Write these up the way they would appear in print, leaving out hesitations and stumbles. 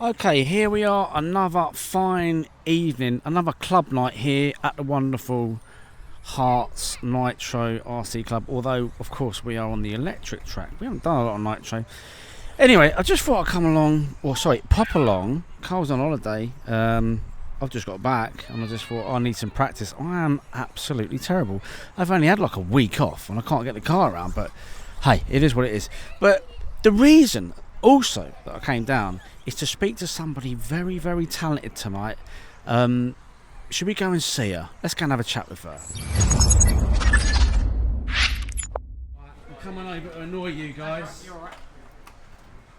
Okay, here we are, another fine evening, another club night here at the wonderful Hearts Nitro RC Club. Although, of course, we are on the electric track. We haven't done a lot of nitro. Anyway, I just thought I'd come along, pop along. Carl's on holiday. I've just got back and I just thought I need some practice. I am absolutely terrible. I've only had like a week off and I can't get the car around, but hey, it is what it is. But the reason also that I came down is to speak to somebody very, very talented tonight. Should we go and see her? Let's go and have a chat with her. I'm coming over to annoy you guys. You're alright.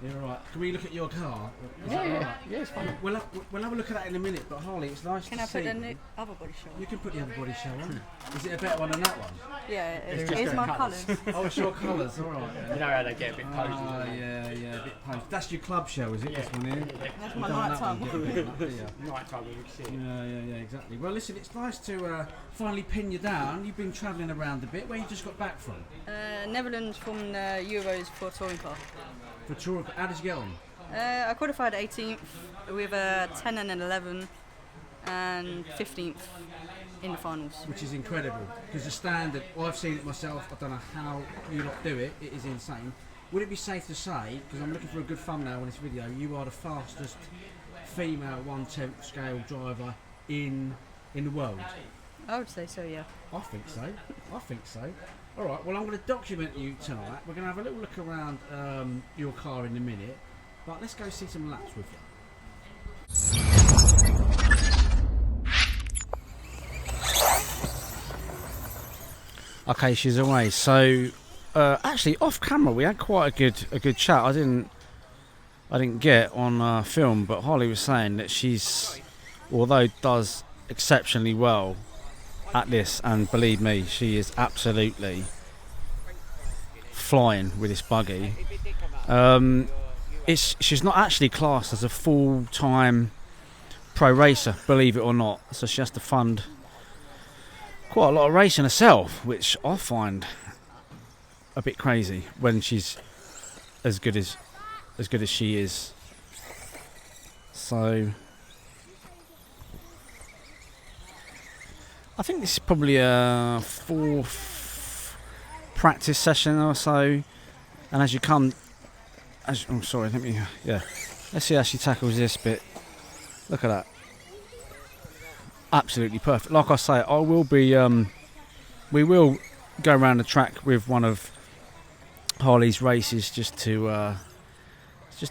You're alright. Can we look at your car? Yeah, it's fine. We'll have a look at that in a minute, but Harley, it's nice to see. Can I put the other body show on? You can put the other body show on. Is it a better one than that one? Yeah, it's my colours. Oh, it's your colours, alright. You know how they get a bit posy. Oh, yeah, a bit posed. That's your club show, is it, this one here? That's my night time. Night time, we can see it. Yeah, exactly. Well, listen, it's nice to finally pin you down. You've been travelling around a bit. Where you just got back from? Netherlands from the Euros for touring car. For tour, how did you get on? I qualified 18th with a 10 and an 11 and 15th in the finals. Which is incredible, because the standard, I've seen it myself, I don't know how you lot do it, it is insane. Would it be safe to say, because I'm looking for a good thumbnail on this video, you are the fastest female 1/10 scale driver in the world? I would say so, yeah. I think so. Alright, well I'm going to document you tonight. We're going to have a little look around your car in a minute, but let's go see some laps with you. Okay, she's away. So, actually, off camera, we had quite a good chat. I didn't get on film, but Harley was saying that she's, although does exceptionally well at this, and believe me, she is absolutely flying with this buggy. She's not actually classed as a full-time pro racer, believe it or not. So she has to fund quite a lot of racing herself, which I find a bit crazy when she's as good as she is. So I think this is probably a fourth practice session or so, and as you come, let's see how she tackles this bit. Look at that, absolutely perfect. Like I say, we will go around the track with one of Harley's races just to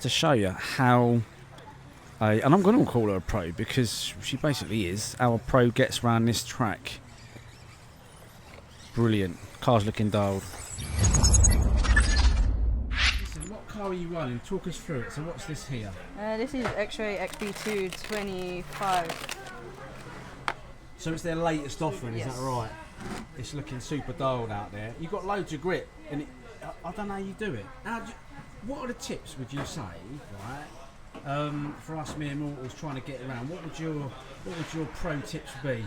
show you how. And I'm going to call her a pro because she basically is. How a pro gets around this track. Brilliant. Car's looking dialed. Listen, what car are you running? Talk us through it. So what's this here? This is Xray XB225. So it's their latest offering, yes. Is that right? It's looking super dialed out there. You've got loads of grip, and I don't know how you do it. What are the tips, would you say, right? For us mere mortals trying to get around, what would your pro tips be?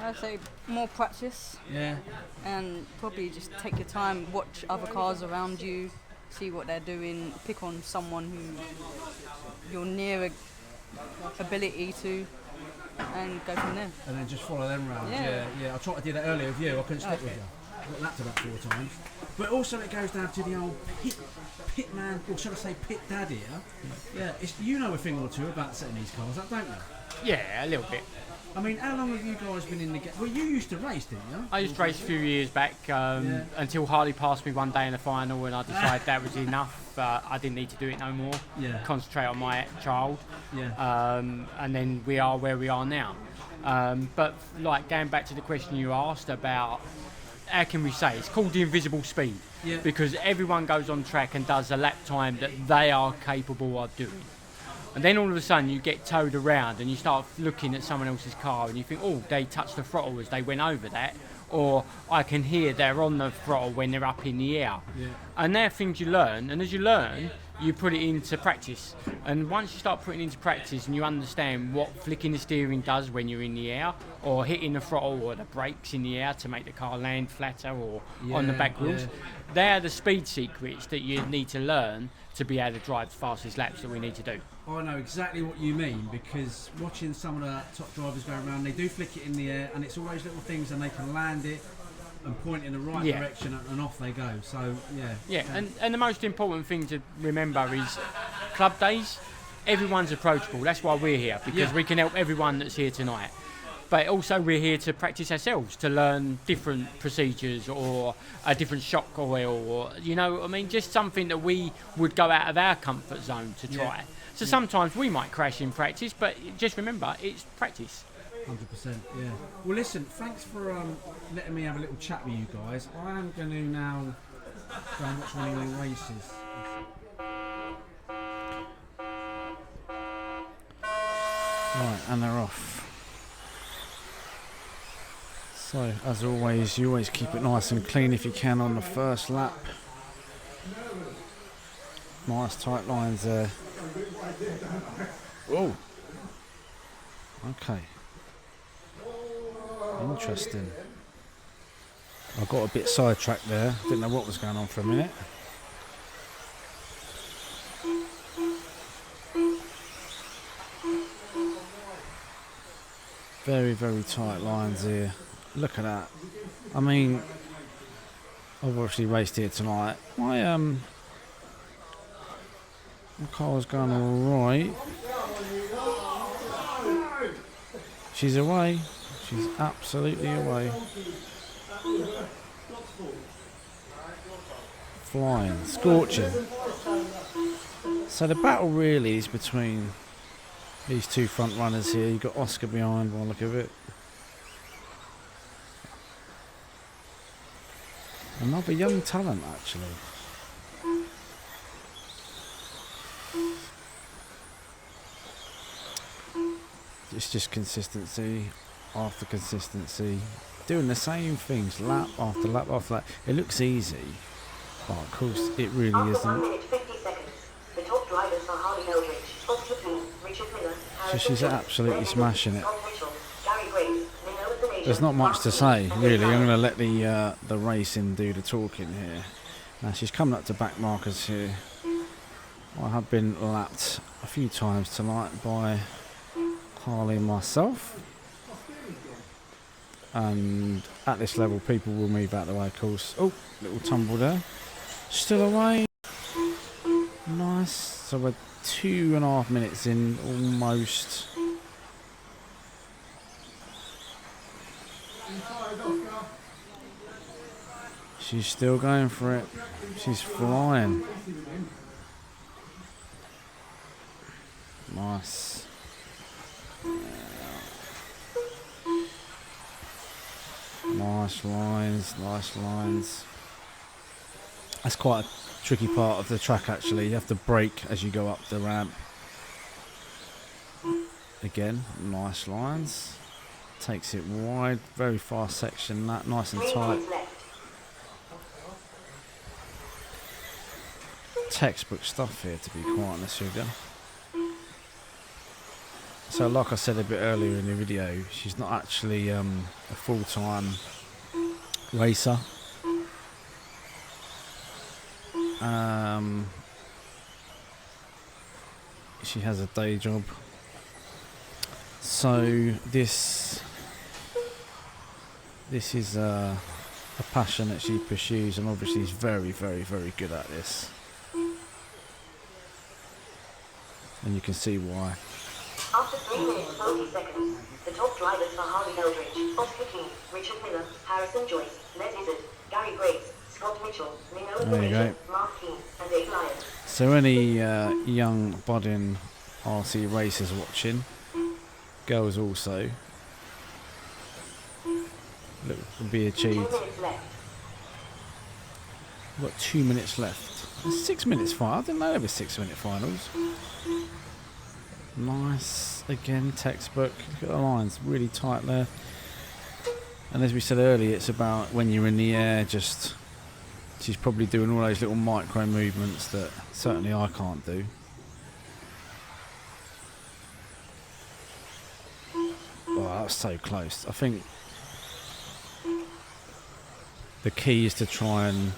I'd say more practice. Yeah. And probably just take your time, watch other cars around you, see what they're doing, pick on someone who you're near ability to, and go from there. And then just follow them around. Yeah. I tried to do that earlier with you. I couldn't stick with you. I got lapped about 4 times. But also it goes down to the old pit man, or should I say pit dad here. Yeah, you know a thing or two about setting these cars up, don't you? Yeah, a little bit. I mean, how long have you guys been in the game? Well, you used to race, didn't you? I used to race a few years back until Harley passed me one day in the final, and I decided that was enough. I didn't need to do it no more. Yeah. Concentrate on my child. Yeah. And then we are where we are now. But like going back to the question you asked about, how can we say it's called the invisible speed? Yeah. Because everyone goes on track and does a lap time that they are capable of doing. And then all of a sudden you get towed around and you start looking at someone else's car and you think, oh, they touched the throttle as they went over that, or I can hear they're on the throttle when they're up in the air. Yeah. And they're things you learn, and as you learn, you put it into practice. And once you start putting it into practice and you understand what flicking the steering does when you're in the air, or hitting the throttle or the brakes in the air to make the car land flatter or on the back wheels, they're the speed secrets that you need to learn to be able to drive the fastest laps that we need to do. I know exactly what you mean, because watching some of the top drivers go around, they do flick it in the air, and it's all those little things, and they can land it and point in the right direction, and off they go. So yeah. And the most important thing to remember is club days. Everyone's approachable. That's why we're here, because we can help everyone that's here tonight. But also we're here to practice ourselves, to learn different procedures or a different shock oil, or just something that we would go out of our comfort zone to try. So sometimes we might crash in practice, but just remember, it's practice. 100%, yeah. Well, listen, thanks for letting me have a little chat with you guys. I am going to now go and watch one of your races. Right, and they're off. So, as always, you always keep it nice and clean if you can on the first lap. Nice tight lines there. Oh, okay. Interesting. I got a bit sidetracked there. Didn't know what was going on for a minute. Very, very tight lines here. Look at that. I mean, I've obviously raced here tonight. My car was going alright. She's away. She's absolutely away. Flying, scorching. So the battle really is between these two front runners here. You've got Oscar behind by the look of it. Another young talent, actually. It's just consistency after consistency, doing the same things lap after lap after lap. It looks easy, but of course it really isn't. 1 minute 50 seconds. The top drivers are Harley Eldridge, Richard Miller, So she's absolutely smashing it. Gary Grace, There's not much to say, really. I'm going to let the racing do the talking here. Now she's coming up to back markers here. I have been lapped a few times tonight by Harley and myself. And at this level, people will move out the way, of course. Oh, little tumble there. Still away. Nice. So we're 2.5 minutes in, almost. She's still going for it. She's flying. Nice. Nice lines, nice lines. That's quite a tricky part of the track, actually. You have to brake as you go up the ramp. Again, nice lines. Takes it wide, very fast section, that nice and tight. Textbook stuff here, to be quite honest with you. So like I said a bit earlier in the video, she's not actually a full-time racer. She has a day job. So this is a passion that she pursues, and obviously is very, very, very good at this. And you can see why. After 3 minutes 40 seconds, the top drivers are Harley Eldridge, Oscar King, Richard Miller, Harrison Joyce, Les Izzard, Gary Grace, Scott Mitchell, there you go. Mark King, and Dave Lyon. So any young budding RC racers watching, girls also, look, will be 2 achieved. minutes left. We've got 2 minutes left. There's 6 minutes final. I didn't know there were 6-minute finals. Nice, again, textbook. Look at the lines, really tight there. And as we said earlier, it's about when you're in the air, just she's probably doing all those little micro movements that certainly I can't do. Oh, that was so close. I think the key is to try and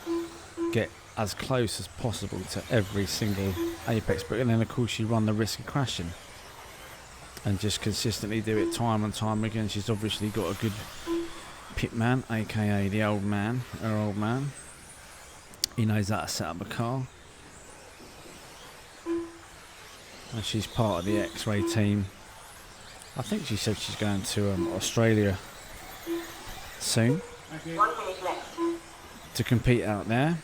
get as close as possible to every single apex, but then of course you run the risk of crashing. And just consistently do it time and time again. She's obviously got a good pit man, aka the old man, her old man. He knows how to set up a car. And she's part of the Xray team. I think she said she's going to Australia soon 1 minute left. to compete out there.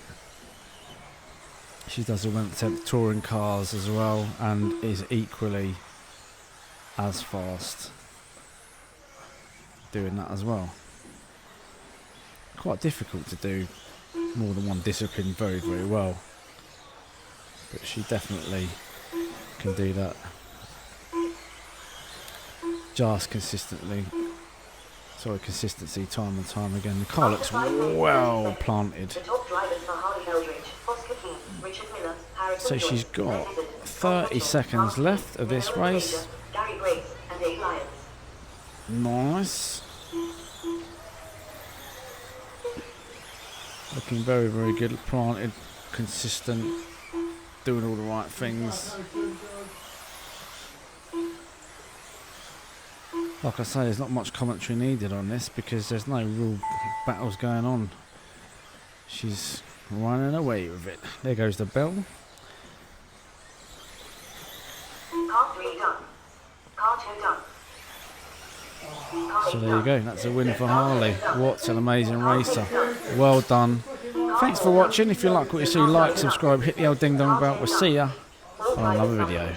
She does the touring cars as well and is equally as fast doing that as well. Quite difficult to do more than one discipline very, very well, but she definitely can do that just consistently. Sorry, consistency time and time again. The car looks well planted. The top drivers for Harley Eldridge, Oscar King, Richard Miller, Harrison So she's Joyce, got Les Izzard, 30 seconds left of this race. Gary Grace, and Dave Lyons. Nice. Looking very, very good. Planted, consistent, doing all the right things. Like I say, there's not much commentary needed on this because there's no real battles going on. She's running away with it. There goes the bell. Car 3 done. Car 2 done. So there you go, that's a win for Harley. What an amazing racer. Well done. Thanks for watching. If you like what you see, like, subscribe, hit the old ding dong bell. We'll see ya on another video.